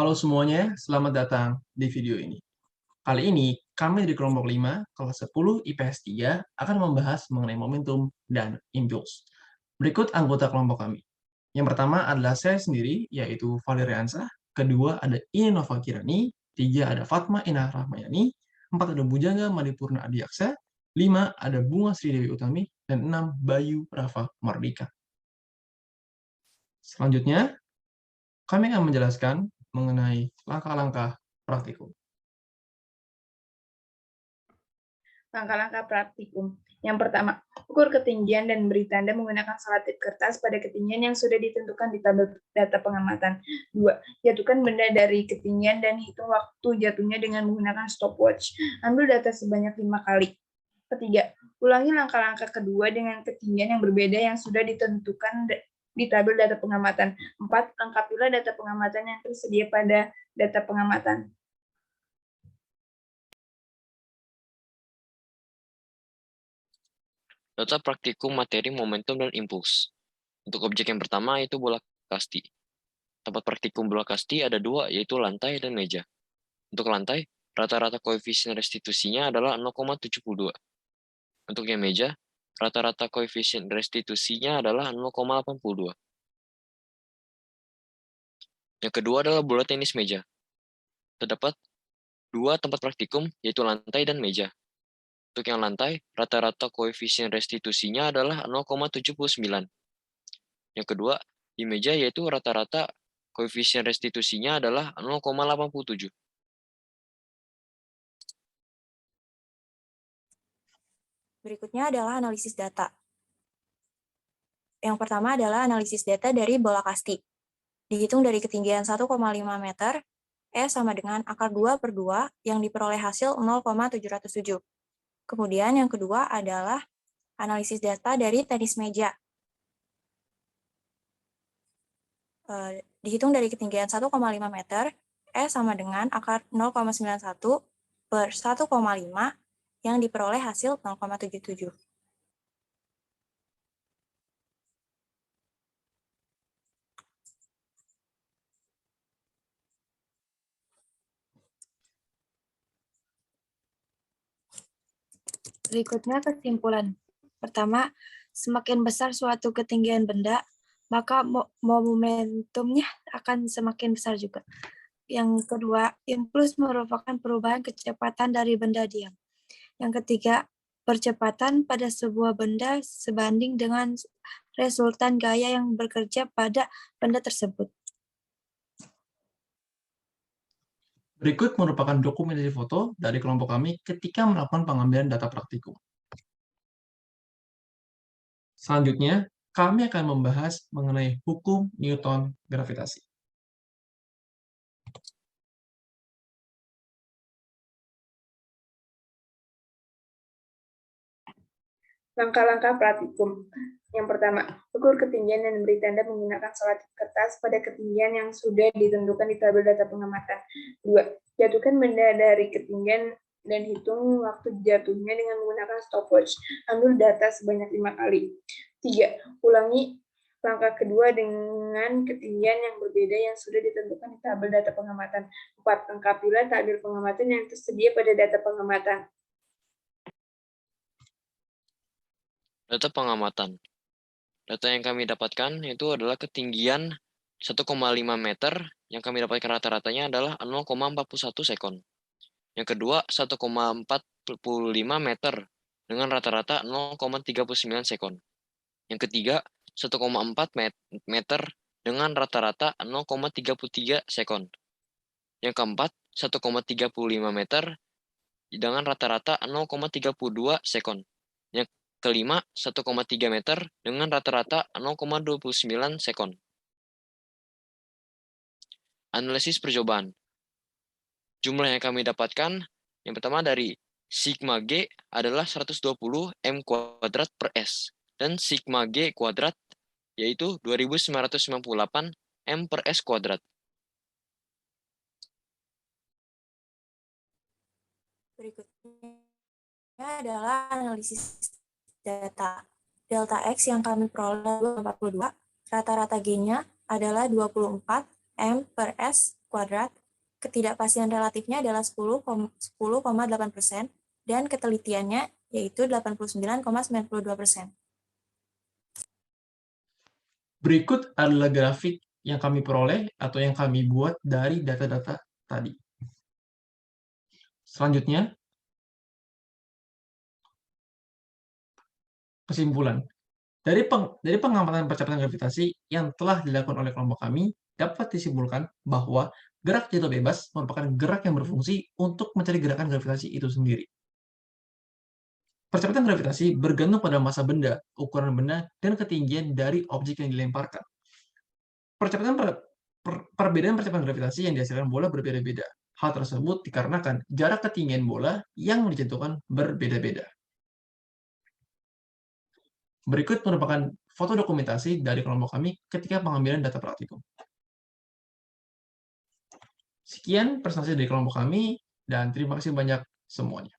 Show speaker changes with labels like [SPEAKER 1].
[SPEAKER 1] Halo semuanya, selamat datang di video ini. Kali ini, kami dari kelompok 5, kelas 10 IPS 3 akan membahas mengenai momentum dan impuls. Berikut anggota kelompok kami. Yang pertama adalah saya sendiri, yaitu Valeria Ansah. Kedua ada Ini Nova Kirani. Tiga ada Fatma Inah Rahmayani. Empat ada Bujangga Madipurna Adiaksa. Lima ada Bunga Sri Dewi Utami. Dan enam Bayu Rafa Mardika. Selanjutnya, kami akan menjelaskan mengenai langkah-langkah praktikum.
[SPEAKER 2] Langkah-langkah praktikum. Yang pertama, ukur ketinggian dan beri tanda menggunakan selotip kertas pada ketinggian yang sudah ditentukan di tabel data pengamatan. 2. Jatuhkan benda dari ketinggian dan hitung waktu jatuhnya dengan menggunakan stopwatch. Ambil data sebanyak 5 kali. Ketiga, ulangi langkah-langkah kedua dengan ketinggian yang berbeda yang sudah ditentukan di tabel data pengamatan. 4. Lengkapilah data pengamatan yang tersedia pada data pengamatan.
[SPEAKER 3] Data praktikum materi momentum dan impuls. Untuk objek yang pertama yaitu bola kasti. Tempat praktikum bola kasti ada dua, yaitu lantai dan meja. Untuk lantai, rata-rata koefisien restitusinya adalah 0,72. Untuk yang meja, rata-rata koefisien restitusinya adalah 0,82. Yang kedua adalah bola tenis meja. Terdapat dua tempat praktikum, yaitu lantai dan meja. Untuk yang lantai, rata-rata koefisien restitusinya adalah 0,79. Yang kedua, di meja yaitu rata-rata koefisien restitusinya adalah 0,87.
[SPEAKER 4] Berikutnya adalah analisis data. Yang pertama adalah analisis data dari bola kasti. Dihitung dari ketinggian 1,5 meter, E sama dengan akar 2/2 yang diperoleh hasil 0,707. Kemudian yang kedua adalah analisis data dari tenis meja. Dihitung dari ketinggian 1,5 meter, E sama dengan akar 0,91 per 1,5 yang diperoleh hasil 0,77.
[SPEAKER 5] Berikutnya kesimpulan. Pertama, semakin besar suatu ketinggian benda, maka momentumnya akan semakin besar juga. Yang kedua, impuls merupakan perubahan kecepatan dari benda diam. Yang ketiga, percepatan pada sebuah benda sebanding dengan resultan gaya yang bekerja pada benda tersebut.
[SPEAKER 1] Berikut merupakan dokumentasi foto dari kelompok kami ketika melakukan pengambilan data praktikum. Selanjutnya, kami akan membahas mengenai hukum Newton gravitasi.
[SPEAKER 2] Langkah-langkah praktikum. Yang pertama, ukur ketinggian dan beri tanda menggunakan selotip kertas pada ketinggian yang sudah ditentukan di tabel data pengamatan. 2. Jatuhkan benda dari ketinggian dan hitung waktu jatuhnya dengan menggunakan stopwatch. Ambil data sebanyak 5 kali. 3. Ulangi langkah kedua dengan ketinggian yang berbeda yang sudah ditentukan di tabel data pengamatan. 4. Lengkapilah tabel pengamatan yang tersedia pada data pengamatan.
[SPEAKER 3] Data pengamatan. Data yang kami dapatkan itu adalah ketinggian 1,5 meter, yang kami dapatkan rata-ratanya adalah 0,41 sekon. Yang kedua, 1,45 meter dengan rata-rata 0,39 sekon. Yang ketiga, 1,4 meter dengan rata-rata 0,33 sekon. Yang keempat, 1,35 meter dengan rata-rata 0,32 sekon. Yang kelima, 1,3 meter dengan rata-rata 0,29 sekon. Analisis percobaan. Jumlah yang kami dapatkan, yang pertama dari sigma G adalah 120 M kuadrat per S. Dan sigma G kuadrat yaitu 2998 M per S kuadrat.
[SPEAKER 4] Berikutnya adalah analisis data. Delta X yang kami peroleh 42, rata-rata G-nya adalah 24 M per S kuadrat, ketidakpastian relatifnya adalah 10,8% dan ketelitiannya yaitu 89,92%.
[SPEAKER 1] Berikut adalah grafik yang kami peroleh atau yang kami buat dari data-data tadi. Selanjutnya, kesimpulan. Dari pengamatan percepatan gravitasi yang telah dilakukan oleh kelompok kami, dapat disimpulkan bahwa gerak jatuh bebas merupakan gerak yang berfungsi untuk mencari gerakan gravitasi itu sendiri. Percepatan gravitasi bergantung pada massa benda, ukuran benda, dan ketinggian dari objek yang dilemparkan. Perbedaan percepatan gravitasi yang dihasilkan bola berbeda-beda. Hal tersebut dikarenakan jarak ketinggian bola yang dijatuhkan berbeda-beda. Berikut merupakan foto dokumentasi dari kelompok kami ketika pengambilan data praktikum. Sekian presentasi dari kelompok kami, dan terima kasih banyak semuanya.